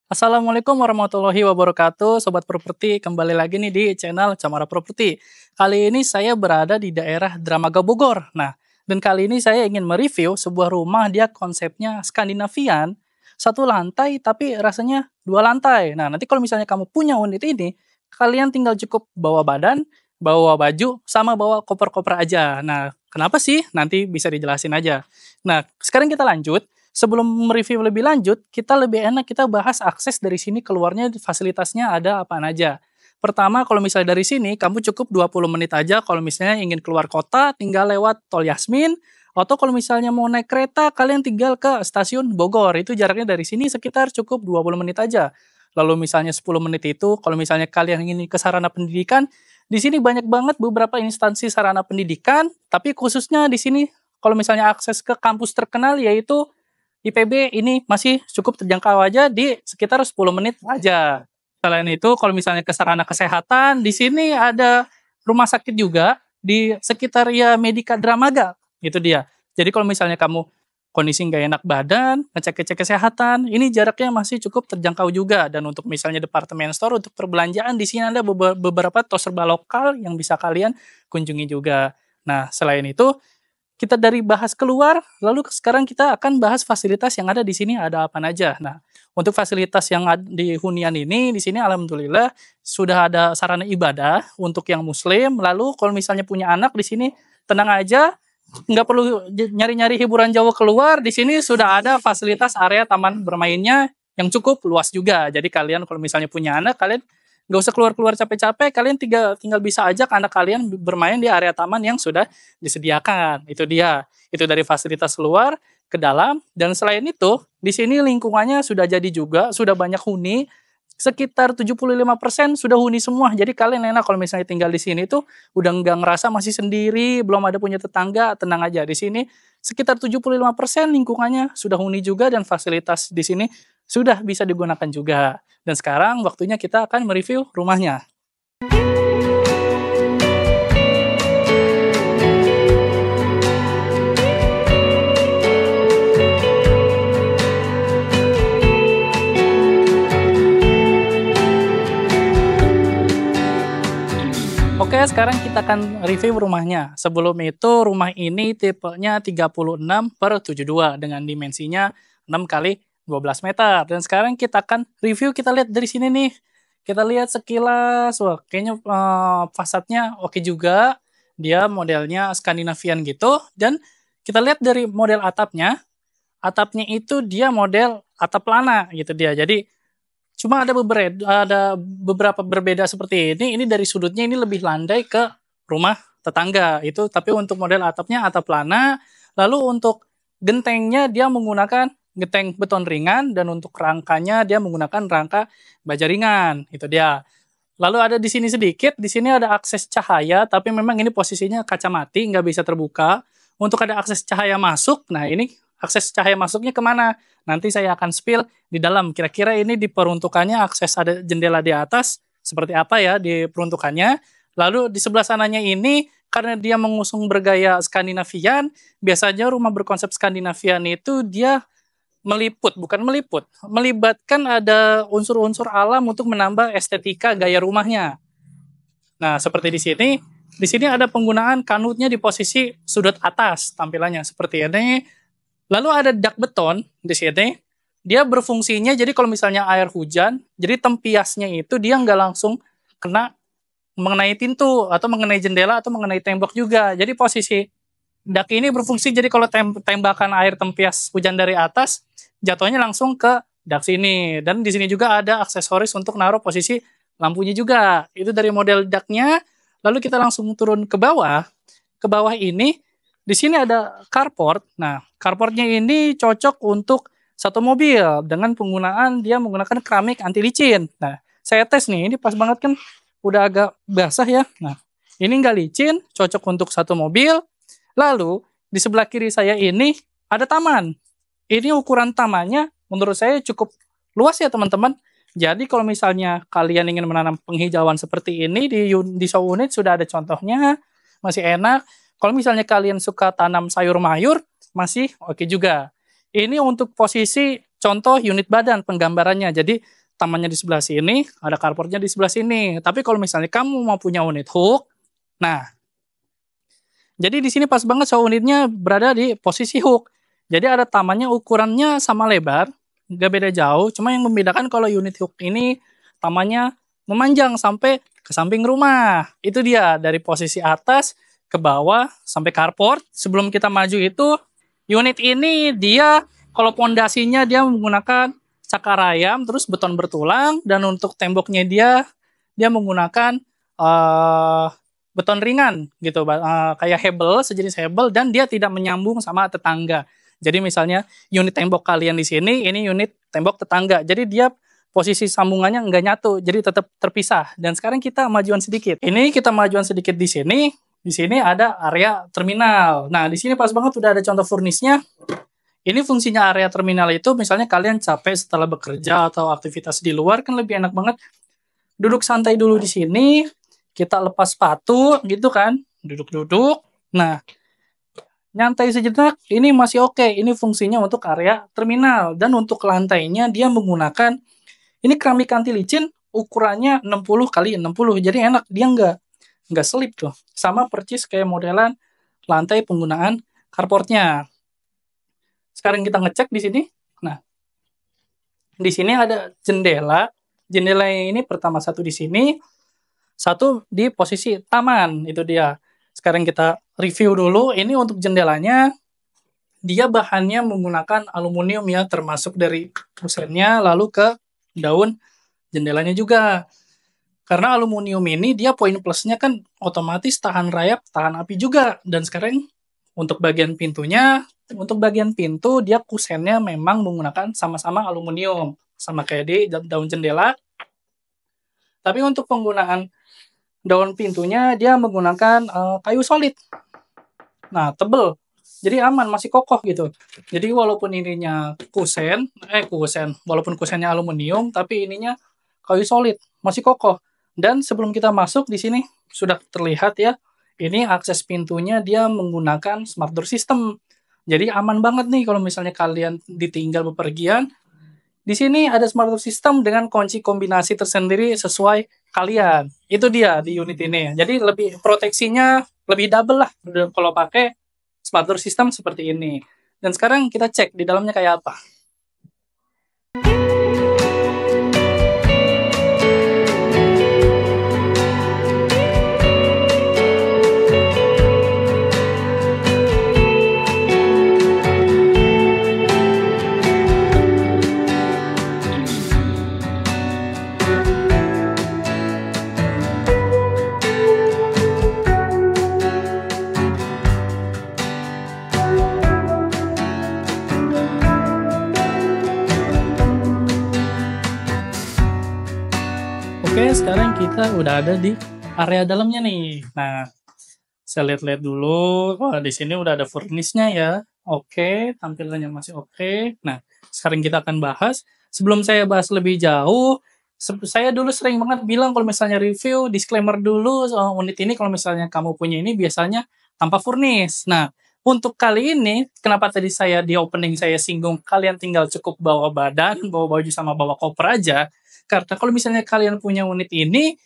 Assalamualaikum warahmatullahi wabarakatuh, Sobat Properti. Kembali lagi nih di channel Camara Properti. Kali ini saya berada di daerah Dramaga Bogor. Nah, dan kali ini saya ingin mereview sebuah rumah, dia konsepnya Skandinavian, satu lantai tapi rasanya dua lantai. Nah, nanti kalau misalnya kamu punya unit ini, kalian tinggal cukup bawa badan, bawa baju, sama bawa koper-koper aja. Nah, kenapa sih? Nanti bisa dijelasin aja. Nah, sekarang kita lanjut. Sebelum mereview lebih lanjut, kita lebih enak kita bahas akses dari sini keluarnya fasilitasnya ada apa aja. Pertama, kalau misalnya dari sini, kamu cukup 20 menit aja kalau misalnya ingin keluar kota, tinggal lewat Tol Yasmin, atau kalau misalnya mau naik kereta, kalian tinggal ke stasiun Bogor. Itu jaraknya dari sini sekitar cukup 20 menit aja. Lalu misalnya 10 menit itu, kalau misalnya kalian ingin ke sarana pendidikan, di sini banyak banget beberapa instansi sarana pendidikan, tapi khususnya di sini, kalau misalnya akses ke kampus terkenal yaitu IPB ini masih cukup terjangkau aja di sekitar 10 menit aja. Selain itu, kalau misalnya ke sarana kesehatan, di sini ada rumah sakit juga di sekitar ya Medika Dramaga, itu dia. Jadi kalau misalnya kamu kondisi nggak enak badan, ngecek-ngecek kesehatan, ini jaraknya masih cukup terjangkau juga. Dan untuk misalnya departemen store, untuk perbelanjaan, di sini ada beberapa toko serba lokal yang bisa kalian kunjungi juga. Nah, selain itu, kita dari bahas keluar, lalu sekarang kita akan bahas fasilitas yang ada di sini ada apa aja. Nah, untuk fasilitas yang di hunian ini, di sini alhamdulillah sudah ada sarana ibadah untuk yang muslim. Lalu kalau misalnya punya anak di sini, tenang aja, nggak perlu nyari-nyari hiburan jauh keluar. Di sini sudah ada fasilitas area taman bermainnya yang cukup luas juga. Jadi kalian kalau misalnya punya anak, kalian nggak usah keluar-keluar capek-capek, kalian tinggal bisa ajak anak kalian bermain di area taman yang sudah disediakan. Itu dia. Itu dari fasilitas luar ke dalam. Dan selain itu, di sini lingkungannya sudah jadi juga, sudah banyak huni. Sekitar 75% sudah huni semua. Jadi kalian enak kalau misalnya tinggal di sini tuh udah nggak ngerasa masih sendiri, belum ada punya tetangga, tenang aja. Di sini sekitar 75% lingkungannya sudah huni juga dan fasilitas di sini sudah bisa digunakan juga. Dan sekarang waktunya kita akan mereview rumahnya. Oke, sekarang kita akan review rumahnya. Sebelum itu, rumah ini tipenya 36/72 dengan dimensinya 6 kali 12 meter. Dan sekarang kita akan review, kita lihat dari sini nih. Kita lihat sekilas, wah kayaknya fasadnya oke juga. Dia modelnya Skandinavian gitu. Dan kita lihat dari model atapnya. Atapnya itu dia model atap lana gitu dia. Jadi cuma ada beberapa berbeda seperti ini. Ini dari sudutnya ini lebih landai ke rumah tetangga itu. Tapi untuk model atapnya atap lana. Lalu untuk gentengnya dia menggunakan genteng beton ringan dan untuk rangkanya dia menggunakan rangka baja ringan. Itu dia. Lalu ada di sini sedikit. Di sini ada akses cahaya. Tapi memang ini posisinya kaca mati, nggak bisa terbuka. Untuk ada akses cahaya masuk. Nah ini akses cahaya masuknya kemana? Nanti saya akan spill di dalam. Kira-kira ini diperuntukannya akses ada jendela di atas, seperti apa ya diperuntukannya. Lalu di sebelah sananya ini, karena dia mengusung bergaya Skandinavian, biasanya rumah berkonsep Skandinavian itu dia melibatkan ada unsur-unsur alam untuk menambah estetika gaya rumahnya. Nah, seperti di sini ada penggunaan kanutnya di posisi sudut atas tampilannya seperti ini. Lalu ada dak beton di sini. Dia berfungsinya jadi kalau misalnya air hujan, jadi tempiasnya itu dia nggak langsung kena mengenai pintu atau mengenai jendela atau mengenai tembok juga. Jadi posisi dak ini berfungsi jadi kalau tembakan air tempias hujan dari atas, jatuhnya langsung ke dak sini. Dan di sini juga ada aksesoris untuk naruh posisi lampunya juga. Itu dari model daknya. Lalu kita langsung turun ke bawah. Ke bawah ini di sini ada carport. Nah, carportnya ini cocok untuk satu mobil dengan penggunaan dia menggunakan keramik anti licin. Nah, saya tes nih, ini pas banget kan udah agak basah ya. Nah, ini nggak licin, cocok untuk satu mobil. Lalu di sebelah kiri saya ini ada taman. Ini ukuran tamannya menurut saya cukup luas ya teman-teman. Jadi kalau misalnya kalian ingin menanam penghijauan seperti ini di show unit sudah ada contohnya, masih enak. Kalau misalnya kalian suka tanam sayur mayur, masih oke juga. Ini untuk posisi contoh unit badan penggambarannya. Jadi tamannya di sebelah sini, ada carportnya di sebelah sini. Tapi kalau misalnya kamu mau punya unit hook, nah, jadi di sini pas banget show unitnya berada di posisi hook. Jadi ada tamannya ukurannya sama lebar, nggak beda jauh. Cuma yang membedakan kalau unit hook ini tamannya memanjang sampai ke samping rumah. Itu dia dari posisi atas ke bawah sampai carport. Sebelum kita maju itu, unit ini dia kalau pondasinya dia menggunakan cakar ayam, terus beton bertulang, dan untuk temboknya dia menggunakan beton ringan gitu, kayak hebel, sejenis hebel, dan dia tidak menyambung sama tetangga. Jadi misalnya unit tembok kalian di sini, ini unit tembok tetangga. Jadi dia posisi sambungannya nggak nyatu, jadi tetap terpisah. Dan sekarang kita majuan sedikit. Ini kita majuan sedikit di sini. Di sini ada area terminal. Nah, di sini pas banget udah ada contoh furnisnya. Ini fungsinya area terminal itu, misalnya kalian capek setelah bekerja atau aktivitas di luar, kan lebih enak banget duduk santai dulu di sini, kita lepas sepatu gitu kan, duduk-duduk. Nah, nyantai sejenak, ini masih oke. Ini fungsinya untuk area terminal. Dan untuk lantainya dia menggunakan, ini keramik anti licin, ukurannya 60 kali 60. Jadi enak, dia nggak selip tuh. Sama percis kayak modelan lantai penggunaan carportnya. Sekarang kita ngecek di sini. Nah, di sini ada jendela. Jendela ini pertama satu di sini, satu di posisi taman. Itu dia. Sekarang kita review dulu. Ini untuk jendelanya, dia bahannya menggunakan aluminium ya, termasuk dari kusennya, lalu ke daun jendelanya juga. Karena aluminium ini dia poin plusnya kan otomatis tahan rayap, tahan api juga. Dan sekarang untuk bagian pintunya, untuk bagian pintu dia kusennya memang menggunakan sama-sama aluminium, sama kayak di daun jendela. Tapi untuk penggunaan daun pintunya dia menggunakan kayu solid. Nah, tebel. Jadi aman, masih kokoh gitu. Jadi walaupun ininya walaupun kusennya aluminium, tapi ininya kayu solid, masih kokoh. Dan sebelum kita masuk di sini sudah terlihat ya, ini akses pintunya dia menggunakan smart door system. Jadi aman banget nih kalau misalnya kalian ditinggal bepergian. Di sini ada smart door system dengan kunci kombinasi tersendiri sesuai kalian. Itu dia di unit ini. Jadi lebih proteksinya lebih double lah kalau pakai smart door system seperti ini. Dan sekarang kita cek di dalamnya kayak apa. Oke, sekarang kita udah ada di area dalamnya nih. Nah, saya lihat-lihat dulu. Wah, di sini udah ada furnisnya ya. Oke, tampilannya masih oke. Nah, sekarang kita akan bahas. Sebelum saya bahas lebih jauh, saya dulu sering banget bilang kalau misalnya review, disclaimer dulu soal unit ini, kalau misalnya kamu punya ini biasanya tanpa furnis. Nah, untuk kali ini, kenapa tadi saya di opening saya singgung kalian tinggal cukup bawa badan, bawa baju sama bawa koper aja. Karena kalau misalnya kalian punya unit ini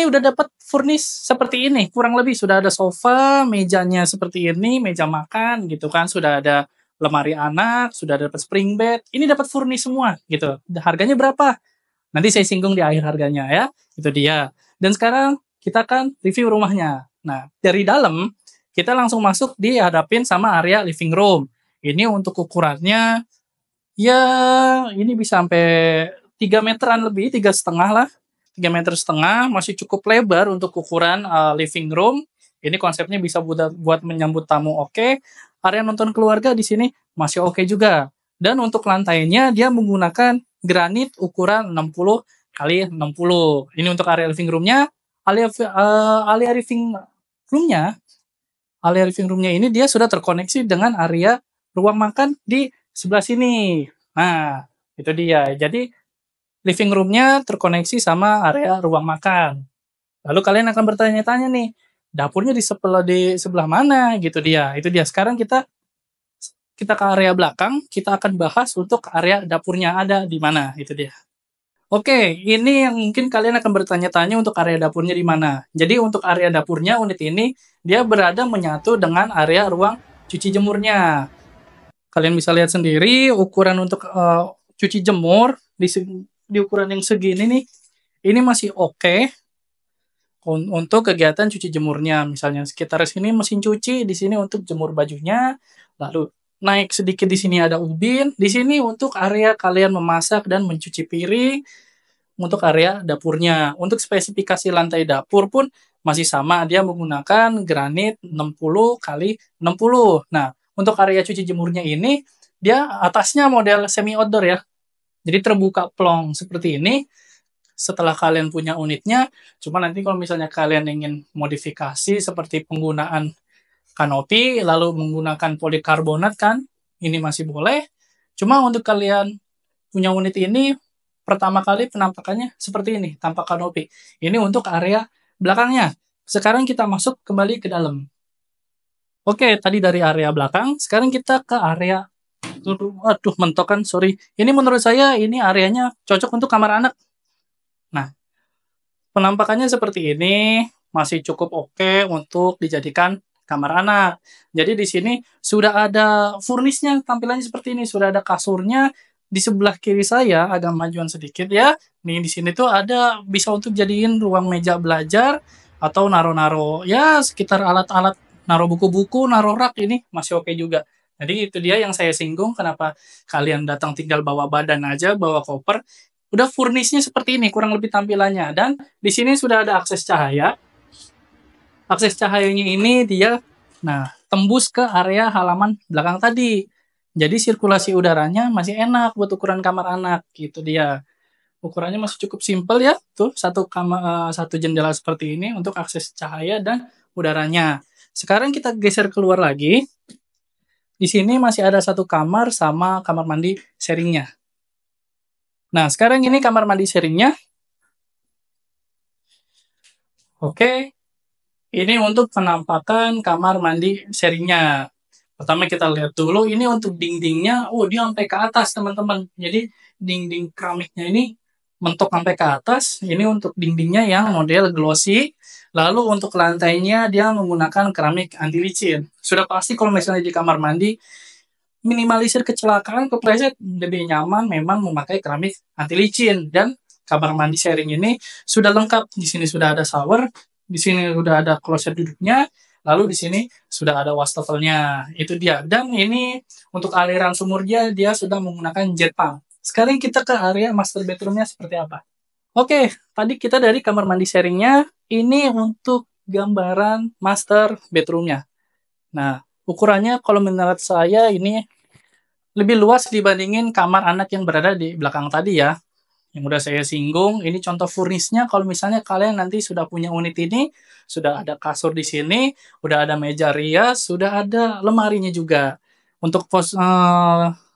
udah dapat furnis seperti ini, kurang lebih sudah ada sofa, mejanya seperti ini, meja makan gitu kan, sudah ada lemari anak, sudah dapat spring bed, ini dapat furnis semua gitu. Harganya berapa? Nanti saya singgung di akhir harganya ya, itu dia. Dan sekarang kita akan review rumahnya. Nah, dari dalam kita langsung masuk dihadapin sama area living room. Ini untuk ukurannya, ya ini bisa sampai 3 meteran lebih, 3,5 lah. 3,5 meter, masih cukup lebar untuk ukuran living room. Ini konsepnya bisa buat menyambut tamu oke. Area nonton keluarga di sini masih oke juga. Dan untuk lantainya dia menggunakan granit ukuran 60 kali 60. Ini untuk area living roomnya. Area living roomnya ini dia sudah terkoneksi dengan area ruang makan di sebelah sini. Nah, itu dia. Jadi living room-nya terkoneksi sama area ruang makan. Lalu kalian akan bertanya-tanya nih, dapurnya di sebelah mana gitu dia. Itu dia. Sekarang kita ke area belakang, kita akan bahas untuk area dapurnya ada di mana. Itu dia. Oke, ini yang mungkin kalian akan bertanya-tanya untuk area dapurnya di mana. Jadi untuk area dapurnya unit ini dia berada menyatu dengan area ruang cuci jemurnya. Kalian bisa lihat sendiri ukuran untuk cuci jemur di ukuran yang segini nih, ini masih oke untuk kegiatan cuci jemurnya. Misalnya sekitar sini mesin cuci, di sini untuk jemur bajunya, lalu naik sedikit di sini ada ubin, di sini untuk area kalian memasak dan mencuci piring, untuk area dapurnya. Untuk spesifikasi lantai dapur pun masih sama, dia menggunakan granit 60 kali 60. Nah, untuk area cuci jemurnya ini, dia atasnya model semi outdoor ya. Jadi terbuka plong seperti ini. Setelah kalian punya unitnya, cuma nanti kalau misalnya kalian ingin modifikasi seperti penggunaan kanopi, lalu menggunakan polikarbonat kan, ini masih boleh. Cuma untuk kalian punya unit ini, pertama kali penampakannya seperti ini, tanpa kanopi. Ini untuk area belakangnya. Sekarang kita masuk kembali ke dalam. Oke, tadi dari area belakang, sekarang kita ke area, aduh mentok kan, sorry. Ini menurut saya ini areanya cocok untuk kamar anak. Nah, penampakannya seperti ini, masih cukup oke untuk dijadikan kamar anak. Jadi di sini sudah ada furnisnya, tampilannya seperti ini, sudah ada kasurnya. Di sebelah kiri saya agak majuan sedikit ya. Nih di sini tuh ada bisa untuk jadiin ruang meja belajar atau naro-naro ya sekitar alat-alat, naro buku-buku, naro rak, ini masih oke juga. Jadi itu dia yang saya singgung, kenapa kalian datang tinggal bawa badan aja, bawa koper. Udah furnisnya seperti ini kurang lebih tampilannya, dan di sini sudah ada akses cahaya. Akses cahayanya ini dia tembus ke area halaman belakang tadi. Jadi sirkulasi udaranya masih enak buat ukuran kamar anak, gitu dia. Ukurannya masih cukup simpel ya. Tuh satu jendela seperti ini untuk akses cahaya dan udaranya. Sekarang kita geser keluar lagi. Di sini masih ada satu kamar sama kamar mandi sharingnya. Nah, sekarang ini kamar mandi sharingnya. Oke, ini untuk penampakan kamar mandi sharingnya. Pertama kita lihat dulu, ini untuk dindingnya, oh dia sampai ke atas teman-teman. Jadi dinding keramiknya ini mentok sampai ke atas. Ini untuk dindingnya yang model glossy. Lalu untuk lantainya dia menggunakan keramik anti licin. Sudah pasti kalau misalnya di kamar mandi, minimalisir kecelakaan, kepleset, lebih nyaman memang memakai keramik anti licin. Dan kamar mandi sharing ini sudah lengkap. Di sini sudah ada shower, di sini sudah ada kloset duduknya, lalu di sini sudah ada wastafelnya. Itu dia. Dan ini untuk aliran sumurnya dia sudah menggunakan jet pump. Sekarang kita ke area master bedroomnya seperti apa. Oke, tadi kita dari kamar mandi sharingnya, ini untuk gambaran master bedroomnya. Nah, ukurannya kalau menurut saya ini lebih luas dibandingin kamar anak yang berada di belakang tadi ya. Yang udah saya singgung, ini contoh furnisnya kalau misalnya kalian nanti sudah punya unit ini, sudah ada kasur di sini, udah ada meja rias, sudah ada lemarinya juga. Untuk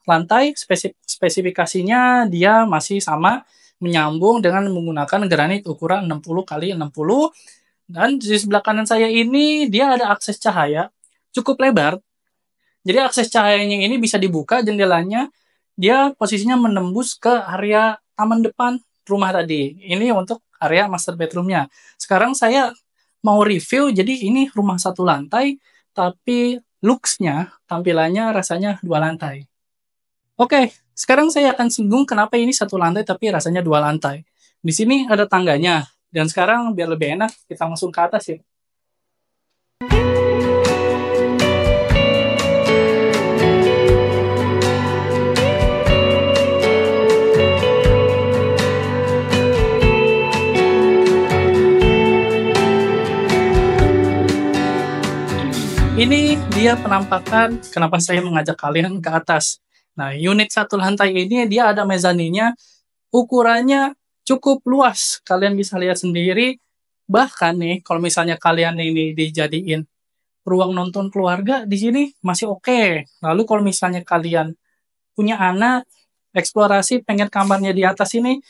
lantai, spesifikasinya dia masih sama, menyambung dengan menggunakan granit ukuran 60 kali 60. Dan di sebelah kanan saya ini dia ada akses cahaya cukup lebar. Jadi akses cahayanya ini bisa dibuka jendelanya, dia posisinya menembus ke area taman depan rumah tadi. Ini untuk area master bedroomnya. Sekarang saya mau review, jadi ini rumah satu lantai, tapi looks-nya, tampilannya rasanya dua lantai. Oke, sekarang saya akan singgung kenapa ini satu lantai tapi rasanya dua lantai. Di sini ada tangganya, dan sekarang biar lebih enak, kita langsung ke atas ya. Ini dia penampakan kenapa saya mengajak kalian ke atas. Nah, unit satu lantai ini dia ada mezaninnya, ukurannya cukup luas. Kalian bisa lihat sendiri. Bahkan nih, kalau misalnya kalian ini dijadiin ruang nonton keluarga, di sini masih oke. Lalu kalau misalnya kalian punya anak, eksplorasi pengen kamarnya di atas ini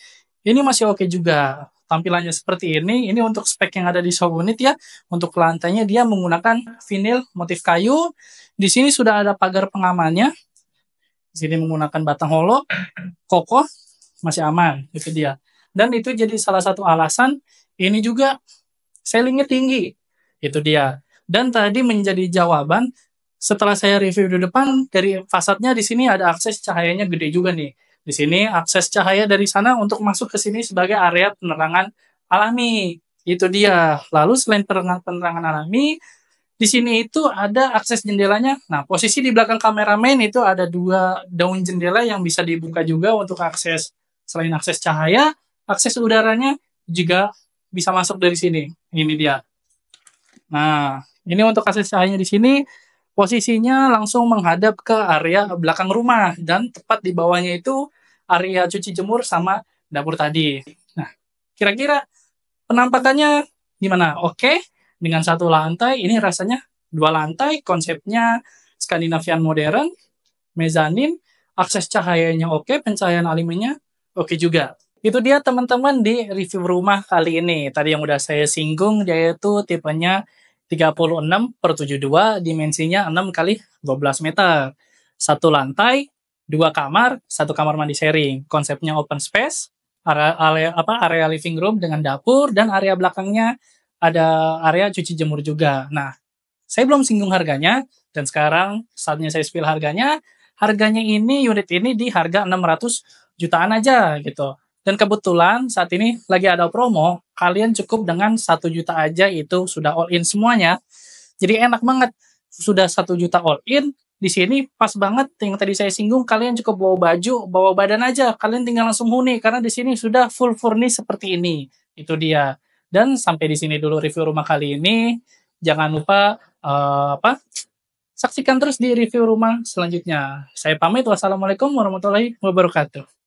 masih oke juga. Tampilannya seperti ini untuk spek yang ada di subunit ya. Untuk lantainya dia menggunakan vinil motif kayu. Di sini sudah ada pagar pengamannya. Di sini menggunakan batang holo, kokoh, masih aman. Itu dia. Dan itu jadi salah satu alasan ini juga sellingnya tinggi. Itu dia. Dan tadi menjadi jawaban setelah saya review di depan dari fasadnya di sini ada akses cahayanya gede juga nih. Di sini akses cahaya dari sana untuk masuk ke sini sebagai area penerangan alami. Itu dia. Lalu selain penerangan alami, di sini itu ada akses jendelanya. Nah, posisi di belakang kameramen itu ada dua daun jendela yang bisa dibuka juga untuk akses. Selain akses cahaya, akses udaranya juga bisa masuk dari sini. Ini dia. Nah, ini untuk akses cahayanya di sini posisinya langsung menghadap ke area belakang rumah dan tepat di bawahnya itu area cuci jemur sama dapur tadi. Nah, kira-kira penampakannya gimana? Oke, dengan satu lantai, ini rasanya dua lantai, konsepnya Skandinavian modern, mezanin, akses cahayanya oke, pencahayaan alaminya oke juga. Itu dia teman-teman di review rumah kali ini. Tadi yang udah saya singgung yaitu tipenya 36/72, dimensinya 6 kali 12 meter. Satu lantai, dua kamar, satu kamar mandi sharing. Konsepnya open space, area living room dengan dapur dan area belakangnya ada area cuci jemur juga. Nah, saya belum singgung harganya dan sekarang saatnya saya spill harganya. Harganya ini unit ini di harga 600 jutaan aja gitu. Dan kebetulan saat ini lagi ada promo, kalian cukup dengan 1 juta aja itu sudah all in semuanya. Jadi enak banget. Sudah 1 juta all in, di sini pas banget yang tadi saya singgung, kalian cukup bawa baju, bawa badan aja, kalian tinggal langsung huni karena di sini sudah full furnish seperti ini. Itu dia. Dan sampai di sini dulu review rumah kali ini. Jangan lupa saksikan terus di review rumah selanjutnya. Saya pamit. Wassalamualaikum warahmatullahi wabarakatuh.